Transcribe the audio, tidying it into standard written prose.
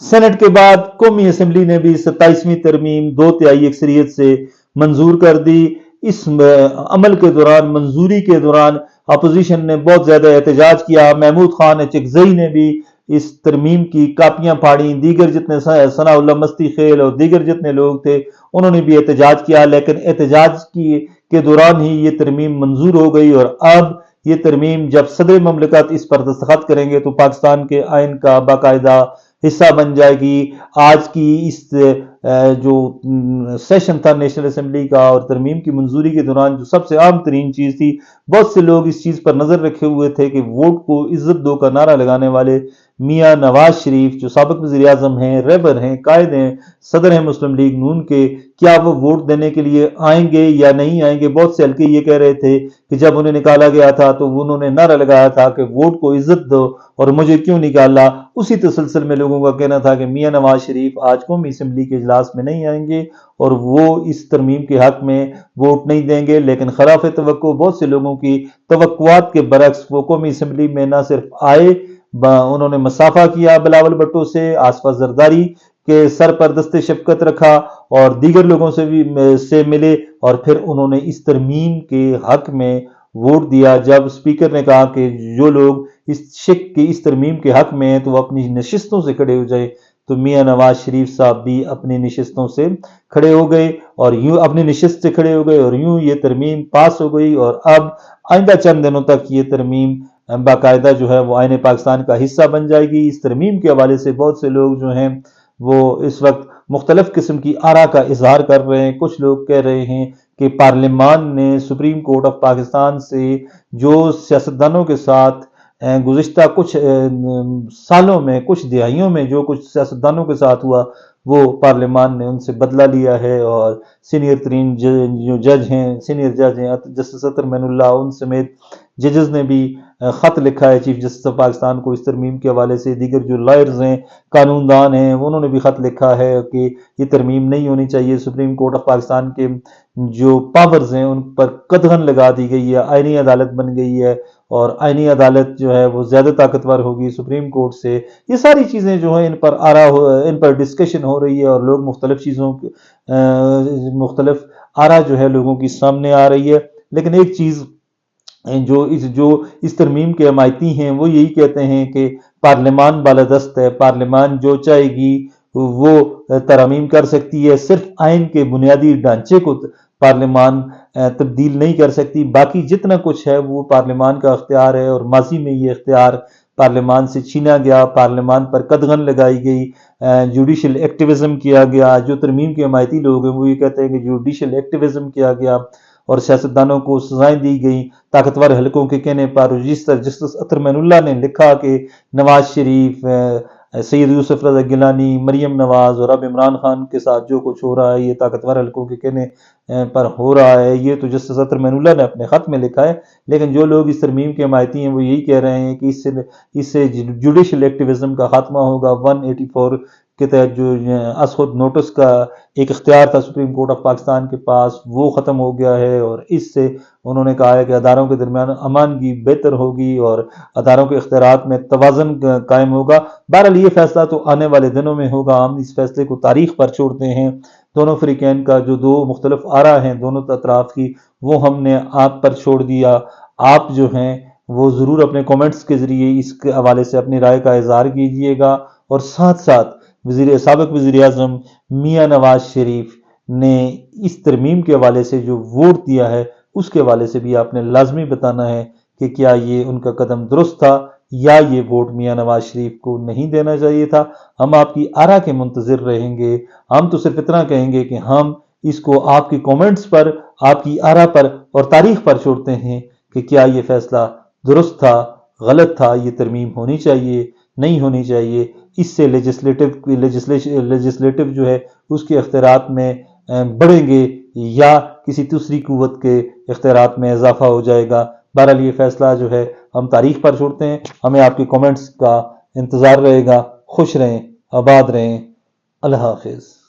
Saint کے بعد قومی اسمبلی نے بھی 27ویں ترمیم 2/3 اکثریت سے منظور کر دی۔ اس عمل کے دوران، منظوری کے دوران، اپوزیشن نے بہت زیادہ احتجاج کیا۔ محمود خان چکزئی نے بھی اس ترمیم کی کاپیاں پھاڑیں، دیگر جتنے ثناء اللہ مستی خیل اور دیگر جتنے لوگ تھے انہوں نے بھی احتجاج کیا، لیکن احتجاج کے دوران ہی یہ ترمیم منظور ہو گئی، اور اب یہ ترمیم جب صدر مملکت اس پر دستخط کریں گے تو پاکستان کے آئین کا باقاعدہ حصہ بن جائے گی۔ آج کی اس جو سیشن تھا نیشنل اسمبلی کا اور ترمیم کی منظوری کے دوران جو سب سے عام ترین چیز تھی، بہت سے لوگ اس چیز پر نظر رکھے ہوئے تھے کہ ووٹ کو عزت دو کا نعرہ لگانے والے میاں نواز شریف جو سابق وزیر اعظم ہیں، رہبر ہیں، قائد ہیں، صدر ہیں مسلم لیگ نون کے، کیا وہ ووٹ دینے کے لیے آئیں گے یا نہیں آئیں گے۔ بہت سے حلقے یہ کہہ رہے تھے کہ جب انہیں نکالا گیا تھا تو انہوں نے نعرہ لگایا تھا کہ ووٹ کو عزت دو اور مجھے کیوں نکالا۔ اسی تسلسل میں لوگوں کا کہنا تھا کہ میاں نواز شریف آج قومی اسمبلی کے اجلاس میں نہیں آئیں گے اور وہ اس ترمیم کے حق میں ووٹ نہیں دیں گے، لیکن خلاف توقع بہت سے لوگوں کی توقعات کے برعکس وہ قومی اسمبلی میں نہ صرف آئے، انہوں نے مصافحہ کیا بلاول بھٹو سے، آصفہ زرداری کے سر پر دست شفقت رکھا اور دیگر لوگوں سے ملے، اور پھر انہوں نے اس ترمیم کے حق میں ووٹ دیا۔ جب اسپیکر نے کہا کہ جو لوگ اس ترمیم کے حق میں ہیں تو وہ اپنی نشستوں سے کھڑے ہو جائے، تو میاں نواز شریف صاحب بھی اپنی نشستوں سے کھڑے ہو گئے اور اپنی نشست سے کھڑے ہو گئے اور یہ ترمیم پاس ہو گئی، اور اب آئندہ چند دنوں تک یہ ترمیم باقاعدہ جو ہے وہ آئین پاکستان کا حصہ بن جائے گی۔ اس ترمیم کے حوالے سے بہت سے لوگ جو ہیں وہ اس وقت مختلف قسم کی آراء کا اظہار کر رہے ہیں۔ کچھ لوگ کہہ رہے ہیں کہ پارلیمان نے سپریم کورٹ آف پاکستان سے جو سیاستدانوں کے ساتھ گزشتہ کچھ سالوں میں، کچھ دہائیوں میں جو کچھ سیاستدانوں کے ساتھ ہوا، وہ پارلیمان نے ان سے بدلہ لیا ہے، اور سینئر ترین جو جج ہیں، سینئر جج ہیں جسٹس اطہر معین اللہ، ان سمیت ججز نے بھی خط لکھا ہے چیف جسٹس آف پاکستان کو اس ترمیم کے حوالے سے۔ دیگر جو لائرز ہیں، قانون دان ہیں، انہوں نے بھی خط لکھا ہے کہ یہ ترمیم نہیں ہونی چاہیے۔ سپریم کورٹ آف پاکستان کے جو پاورز ہیں ان پر قدغن لگا دی گئی ہے، آئینی عدالت بن گئی ہے، اور آئینی عدالت جو ہے وہ زیادہ طاقتور ہوگی سپریم کورٹ سے۔ یہ ساری چیزیں جو ہیں ان پر ڈسکشن ہو رہی ہے، اور لوگ مختلف آراء جو ہے لوگوں کی سامنے آ رہی ہے۔ لیکن ایک چیز جو اس ترمیم کے حمایتی ہیں وہ یہی کہتے ہیں کہ پارلیمان بالادست ہے، پارلیمان جو چاہے گی وہ ترامیم کر سکتی ہے، صرف آئین کے بنیادی ڈھانچے کو پارلیمان تبدیل نہیں کر سکتی، باقی جتنا کچھ ہے وہ پارلیمان کا اختیار ہے، اور ماضی میں یہ اختیار پارلیمان سے چھینا گیا، پارلیمان پر قدغن لگائی گئی، جوڈیشل ایکٹیویزم کیا گیا۔ جو ترمیم کے حمایتی لوگ ہیں وہ یہ کہتے ہیں کہ جوڈیشل ایکٹیویزم کیا گیا اور سیاستدانوں کو سزائیں دی گئیں طاقتور حلقوں کے کہنے پر۔ جسٹس اطہر معین اللہ نے لکھا کہ نواز شریف، سید یوسف رضا گیلانی، مریم نواز اور اب عمران خان کے ساتھ جو کچھ ہو رہا ہے یہ طاقتور حلقوں کے کہنے پر ہو رہا ہے۔ یہ تو جسٹس اطہر معین اللہ نے اپنے خط میں لکھا ہے، لیکن جو لوگ اس ترمیم کے حمایتی ہیں وہ یہی کہہ رہے ہیں کہ اس سے جوڈیشل ایکٹیویزم کا خاتمہ ہوگا۔ 184 کے تحت جو از خود نوٹس کا ایک اختیار تھا سپریم کورٹ آف پاکستان کے پاس وہ ختم ہو گیا ہے، اور اس سے انہوں نے کہا ہے کہ اداروں کے درمیان امانگی بہتر ہوگی اور اداروں کے اختیارات میں توازن قائم ہوگا۔ بہرحال یہ فیصلہ تو آنے والے دنوں میں ہوگا، ہم اس فیصلے کو تاریخ پر چھوڑتے ہیں۔ دونوں فریقین کا جو دو مختلف آراء ہیں دونوں اطراف کی، وہ ہم نے آپ پر چھوڑ دیا۔ آپ جو ہیں وہ ضرور اپنے کومنٹس کے ذریعے اس کے حوالے سے اپنی رائے کا اظہار کیجئے گا، اور ساتھ ساتھ سابق وزیر اعظم میاں نواز شریف نے اس ترمیم کے حوالے سے جو ووٹ دیا ہے اس کے حوالے سے بھی آپ نے لازمی بتانا ہے کہ کیا یہ ان کا قدم درست تھا یا یہ ووٹ میاں نواز شریف کو نہیں دینا چاہیے تھا۔ ہم آپ کی آراء کے منتظر رہیں گے۔ ہم تو صرف اتنا کہیں گے کہ ہم اس کو آپ کی کومنٹس پر، آپ کی آراء پر اور تاریخ پر چھوڑتے ہیں کہ کیا یہ فیصلہ درست تھا، غلط تھا، یہ ترمیم ہونی چاہیے، نہیں ہونی چاہیے۔ اس سے لیجسلیٹو جو ہے اس کے اختیارات میں بڑھیں گے یا کسی دوسری قوت کے اختیارات میں اضافہ ہو جائے گا۔ بہرحال یہ فیصلہ جو ہے ہم تاریخ پر چھوڑتے ہیں۔ ہمیں آپ کے کومنٹس کا انتظار رہے گا۔ خوش رہیں، آباد رہیں، اللہ حافظ۔